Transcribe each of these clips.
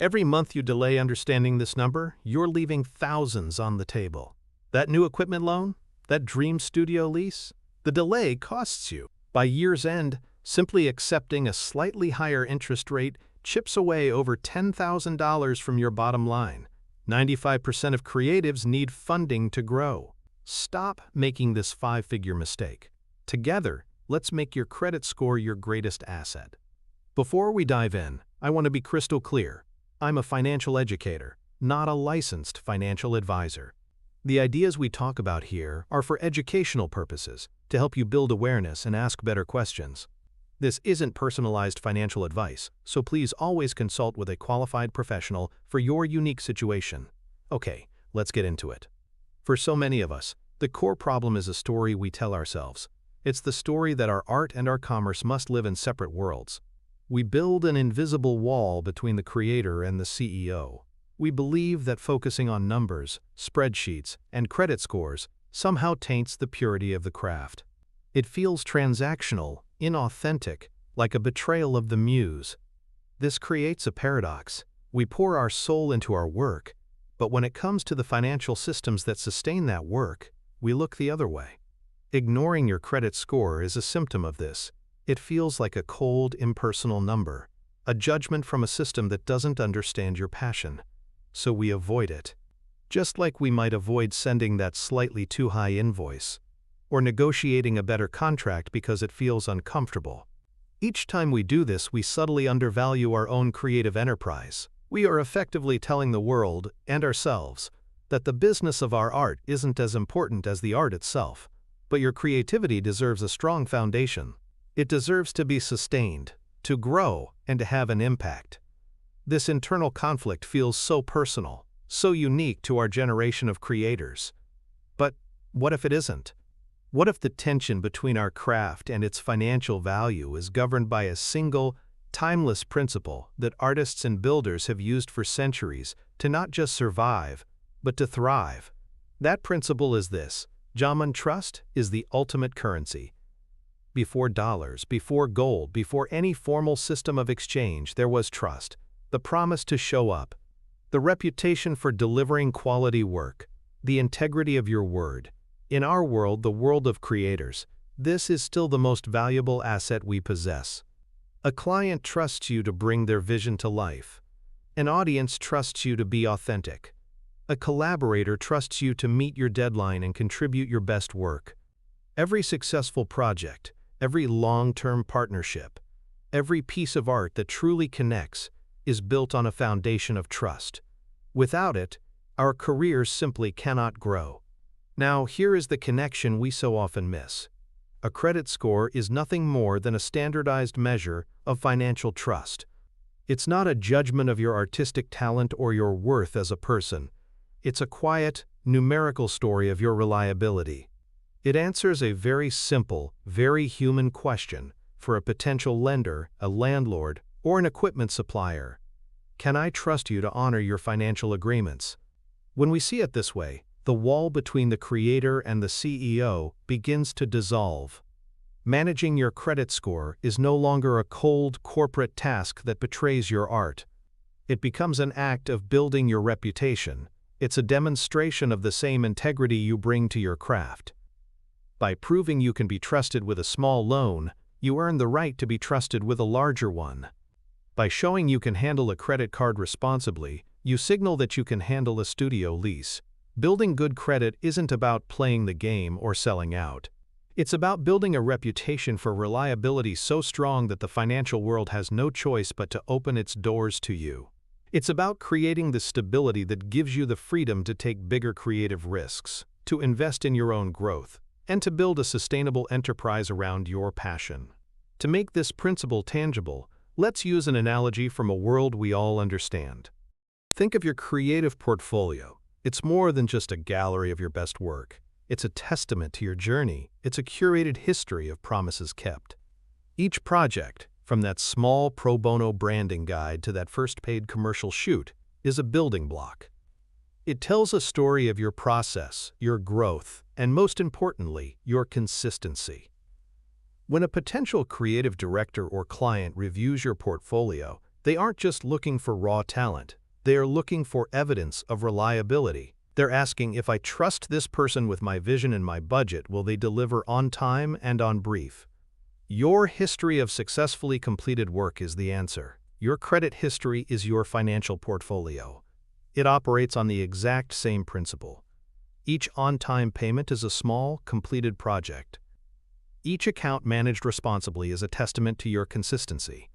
Every month you delay understanding this number, you're leaving thousands on the table. That new equipment loan? That dream studio lease? The delay costs you. By year's end, simply accepting a slightly higher interest rate chips away over $10,000 from your bottom line. 95% of creatives need funding to grow. Stop making this five-figure mistake. Together, let's make your credit score your greatest asset. Before we dive in, I want to be crystal clear. I'm a financial educator, not a licensed financial advisor. The ideas we talk about here are for educational purposes, to help you build awareness and ask better questions. This isn't personalized financial advice, so please always consult with a qualified professional for your unique situation. Okay, let's get into it. For so many of us, the core problem is a story we tell ourselves. It's the story that our art and our commerce must live in separate worlds. We build an invisible wall between the creator and the CEO. We believe that focusing on numbers, spreadsheets, and credit scores somehow taints the purity of the craft. It feels transactional, inauthentic, like a betrayal of the muse. This creates a paradox. We pour our soul into our work, but when it comes to the financial systems that sustain that work, we look the other way. Ignoring your credit score is a symptom of this. It feels like a cold, impersonal number, a judgment from a system that doesn't understand your passion. So we avoid it. Just like we might avoid sending that slightly too high invoice, or negotiating a better contract because it feels uncomfortable. Each time we do this, we subtly undervalue our own creative enterprise. We are effectively telling the world, and ourselves, that the business of our art isn't as important as the art itself. But your creativity deserves a strong foundation. It deserves to be sustained, to grow, and to have an impact. This internal conflict feels so personal, so unique to our generation of creators. But what if it isn't? What if the tension between our craft and its financial value is governed by a single, timeless principle that artists and builders have used for centuries to not just survive, but to thrive? That principle is this: Jaman trust is the ultimate currency. Before dollars, before gold, before any formal system of exchange, there was trust, the promise to show up, the reputation for delivering quality work, the integrity of your word. In our world, the world of creators, this is still the most valuable asset we possess. A client trusts you to bring their vision to life. An audience trusts you to be authentic. A collaborator trusts you to meet your deadline and contribute your best work. Every successful project, every long-term partnership, every piece of art that truly connects is built on a foundation of trust. Without it, our careers simply cannot grow. Now, here is the connection we so often miss. A credit score is nothing more than a standardized measure of financial trust. It's not a judgment of your artistic talent or your worth as a person. It's a quiet, numerical story of your reliability. It answers a very simple, very human question for a potential lender, a landlord, or an equipment supplier. Can I trust you to honor your financial agreements? When we see it this way, the wall between the creator and the CEO begins to dissolve. Managing your credit score is no longer a cold corporate task that betrays your art. It becomes an act of building your reputation. It's a demonstration of the same integrity you bring to your craft. By proving you can be trusted with a small loan, you earn the right to be trusted with a larger one. By showing you can handle a credit card responsibly, you signal that you can handle a studio lease. Building good credit isn't about playing the game or selling out. It's about building a reputation for reliability so strong that the financial world has no choice but to open its doors to you. It's about creating the stability that gives you the freedom to take bigger creative risks, to invest in your own growth, and to build a sustainable enterprise around your passion. To make this principle tangible, let's use an analogy from a world we all understand. Think of your creative portfolio. It's more than just a gallery of your best work. It's a testament to your journey. It's a curated history of promises kept. Each project, from that small pro bono branding guide to that first paid commercial shoot, is a building block. It tells a story of your process, your growth, and most importantly, your consistency. When a potential creative director or client reviews your portfolio, They aren't just looking for raw talent. They are looking for evidence of reliability. They're asking, if I trust this person with my vision and my budget, will they deliver on time and on brief? Your history of successfully completed work is the answer. Your credit history is your financial portfolio. It operates on the exact same principle. Each on-time payment is a small, completed project. Each account managed responsibly is a testament to your consistency.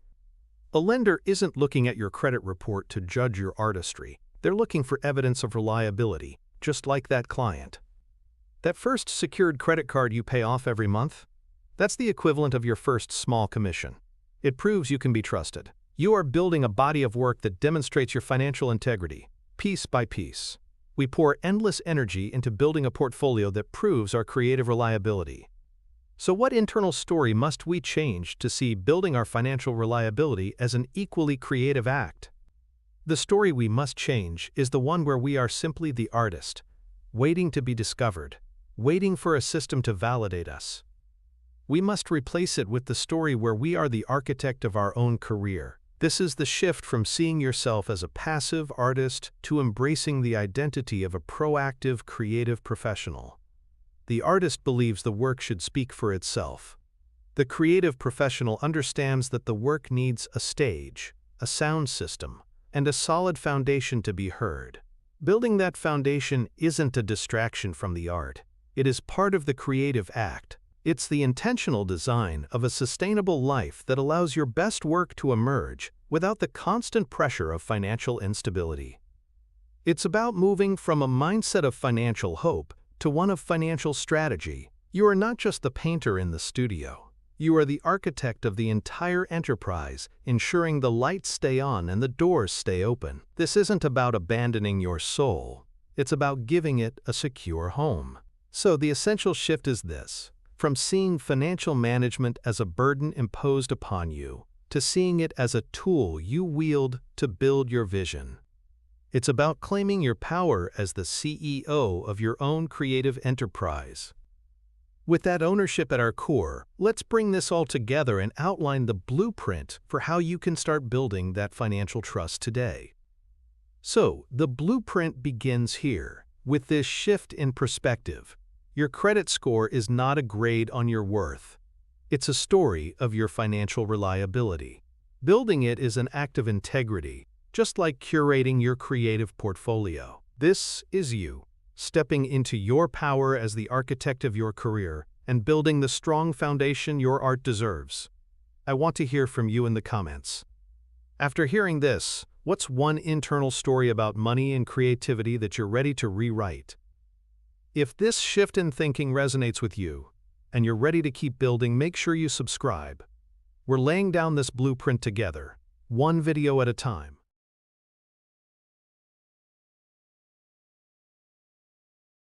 A lender isn't looking at your credit report to judge your artistry. They're looking for evidence of reliability, just like that client. That first secured credit card you pay off every month? That's the equivalent of your first small commission. It proves you can be trusted. You are building a body of work that demonstrates your financial integrity, piece by piece. We pour endless energy into building a portfolio that proves our creative reliability. So what internal story must we change to see building our financial reliability as an equally creative act? The story we must change is the one where we are simply the artist, waiting to be discovered, waiting for a system to validate us. We must replace it with the story where we are the architect of our own career. This is the shift from seeing yourself as a passive artist to embracing the identity of a proactive, creative professional. The artist believes the work should speak for itself. The creative professional understands that the work needs a stage, a sound system, and a solid foundation to be heard. Building that foundation isn't a distraction from the art. It is part of the creative act. It's the intentional design of a sustainable life that allows your best work to emerge without the constant pressure of financial instability. It's about moving from a mindset of financial hope to one of financial strategy. You are not just the painter in the studio. You are the architect of the entire enterprise, ensuring the lights stay on and the doors stay open. This isn't about abandoning your soul. It's about giving it a secure home. So the essential shift is this: from seeing financial management as a burden imposed upon you, to seeing it as a tool you wield to build your vision. It's about claiming your power as the CEO of your own creative enterprise. With that ownership at our core, let's bring this all together and outline the blueprint for how you can start building that financial trust today. So, the blueprint begins here, with this shift in perspective. Your credit score is not a grade on your worth. It's a story of your financial reliability. Building it is an act of integrity, just like curating your creative portfolio. This is you, stepping into your power as the architect of your career and building the strong foundation your art deserves. I want to hear from you in the comments. After hearing this, what's one internal story about money and creativity that you're ready to rewrite? If this shift in thinking resonates with you, and you're ready to keep building, make sure you subscribe. We're laying down this blueprint together, one video at a time.